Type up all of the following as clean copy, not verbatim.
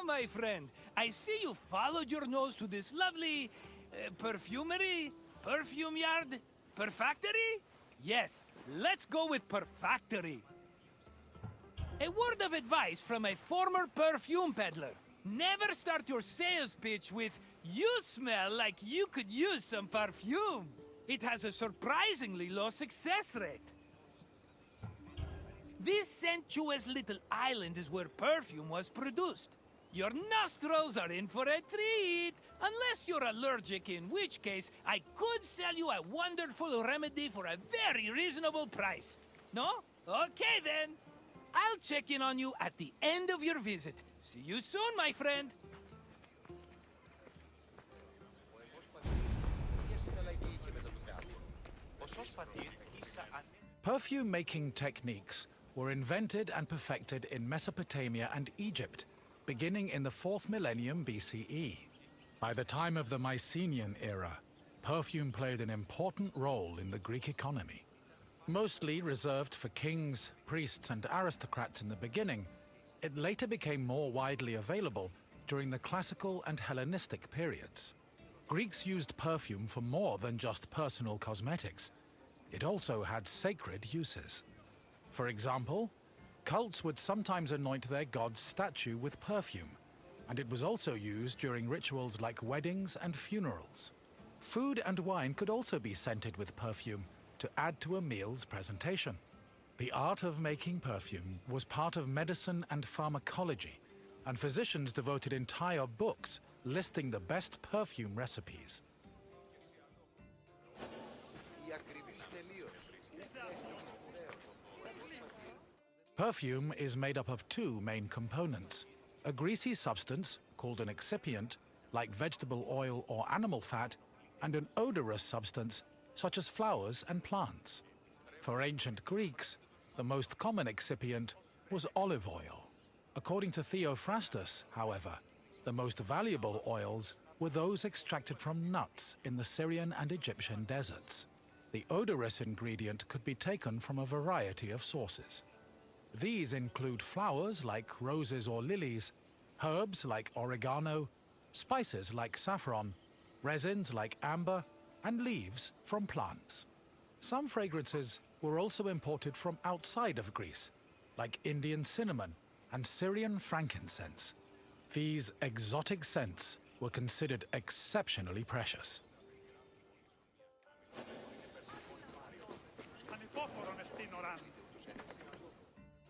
my friend. I see you followed your nose to this lovely... perfumery? Perfume yard? Perfactory? Yes, let's go with perfactory. A word of advice from a former perfume peddler. Never start your sales pitch with, "You smell like you could use some perfume." It has a surprisingly low success rate. This sensuous little island is where perfume was produced. Your nostrils are in for a treat, unless you're allergic, in which case I could sell you a wonderful remedy for a very reasonable price. No? Okay then. I'll check in on you at the end of your visit. See you soon, my friend. Perfume-making techniques were invented and perfected in Mesopotamia and Egypt, beginning in the 4th millennium BCE. By the time of the Mycenaean era, perfume played an important role in the Greek economy. Mostly reserved for kings, priests, and aristocrats in the beginning, it later became more widely available during the classical and Hellenistic periods. Greeks used perfume for more than just personal cosmetics. It also had sacred uses. For example, cults would sometimes anoint their god's statue with perfume, and it was also used during rituals like weddings and funerals. Food and wine could also be scented with perfume to add to a meal's presentation. The art of making perfume was part of medicine and pharmacology, and physicians devoted entire books listing the best perfume recipes. Perfume is made up of two main components: a greasy substance, called an excipient, like vegetable oil or animal fat, and an odorous substance, such as flowers and plants. For ancient Greeks, the most common excipient was olive oil. According to Theophrastus, however, the most valuable oils were those extracted from nuts in the Syrian and Egyptian deserts. The odorous ingredient could be taken from a variety of sources. These include flowers like roses or lilies, herbs like oregano, spices like saffron, resins like amber, and leaves from plants. Some fragrances were also imported from outside of Greece, like Indian cinnamon and Syrian frankincense. These exotic scents were considered exceptionally precious.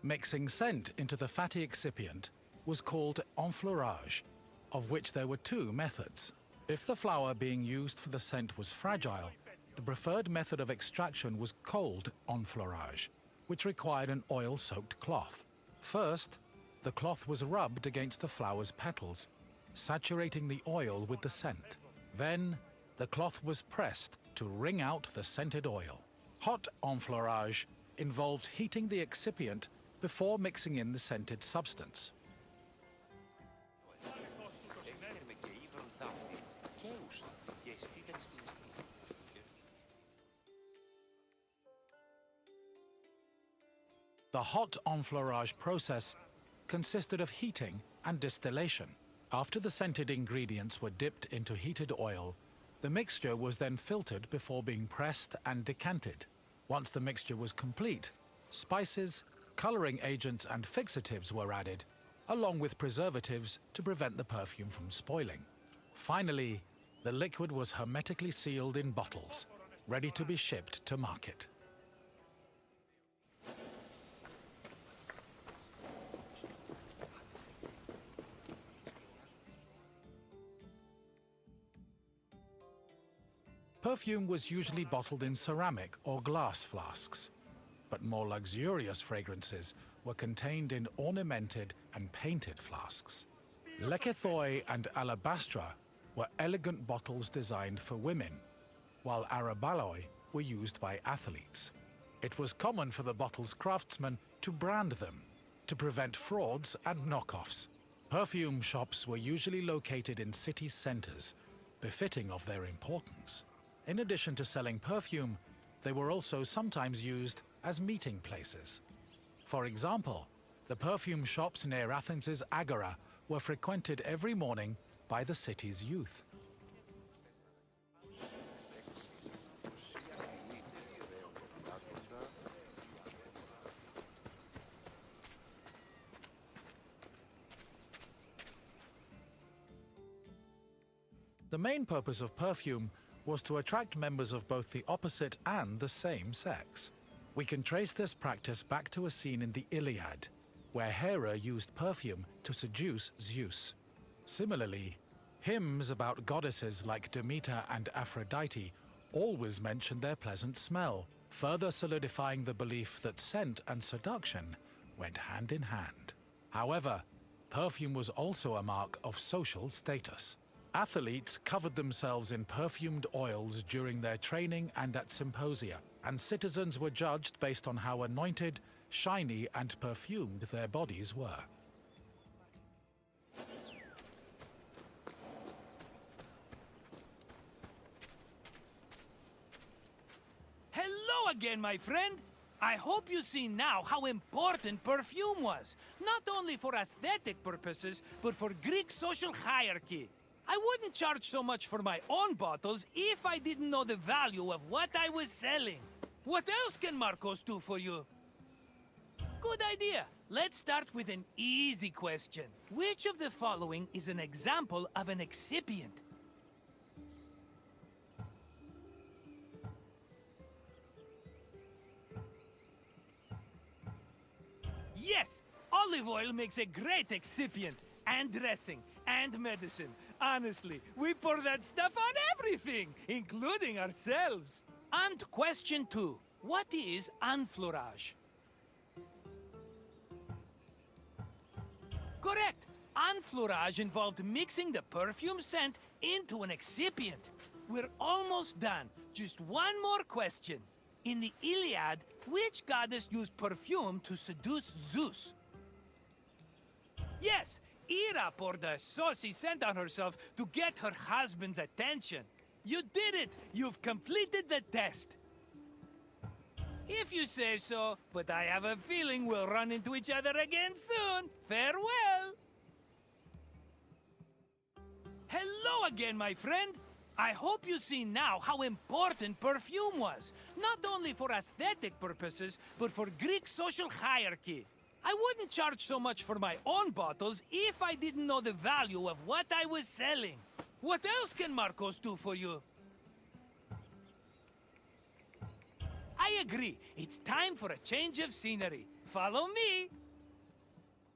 Mixing scent into the fatty excipient was called enfleurage, of which there were two methods. If the flower being used for the scent was fragile, the preferred method of extraction was cold enfleurage, which required an oil-soaked cloth. First, the cloth was rubbed against the flower's petals, saturating the oil with the scent. Then, the cloth was pressed to wring out the scented oil. Hot enfleurage involved heating the excipient before mixing in the scented substance. The hot enfleurage process consisted of heating and distillation. After the scented ingredients were dipped into heated oil, the mixture was then filtered before being pressed and decanted. Once the mixture was complete, spices, coloring agents and fixatives were added, along with preservatives to prevent the perfume from spoiling. Finally, the liquid was hermetically sealed in bottles, ready to be shipped to market. Perfume was usually bottled in ceramic or glass flasks, but more luxurious fragrances were contained in ornamented and painted flasks. Lekythoi and alabastra were elegant bottles designed for women, while arabaloi were used by athletes. It was common for the bottle's craftsmen to brand them, to prevent frauds and knockoffs. Perfume shops were usually located in city centers, befitting of their importance. In addition to selling perfume, they were also sometimes used as meeting places. For example, the perfume shops near Athens's Agora were frequented every morning by the city's youth. The main purpose of perfume was to attract members of both the opposite and the same sex. We can trace this practice back to a scene in the Iliad, where Hera used perfume to seduce Zeus. Similarly, hymns about goddesses like Demeter and Aphrodite always mention their pleasant smell, further solidifying the belief that scent and seduction went hand in hand. However, perfume was also a mark of social status. Athletes covered themselves in perfumed oils during their training and at symposia, and citizens were judged based on how anointed, shiny, and perfumed their bodies were. Hello again, my friend! I hope you see now how important perfume was, not only for aesthetic purposes, but for Greek social hierarchy. I wouldn't charge so much for my own bottles if I didn't know the value of what I was selling. What else can Marcos do for you? Good idea. Let's start with an easy question. Which of the following is an example of an excipient? Yes, olive oil makes a great excipient, and dressing, and medicine. Honestly, we pour that stuff on everything, including ourselves. And question 2. What is enfleurage? Correct. Enfleurage involved mixing the perfume scent into an excipient. We're almost done. Just one more question. In the Iliad, which goddess used perfume to seduce Zeus? Yes, Hera poured a saucy scent on herself to get her husband's attention. You did it! You've completed the test. If you say so, but I have a feeling we'll run into each other again soon. Farewell! Hello again, my friend! I hope you see now how important perfume was, not only for aesthetic purposes, but for Greek social hierarchy. I wouldn't charge so much for my own bottles if I didn't know the value of what I was selling. What else can Marcos do for you? I agree. It's time for a change of scenery. Follow me.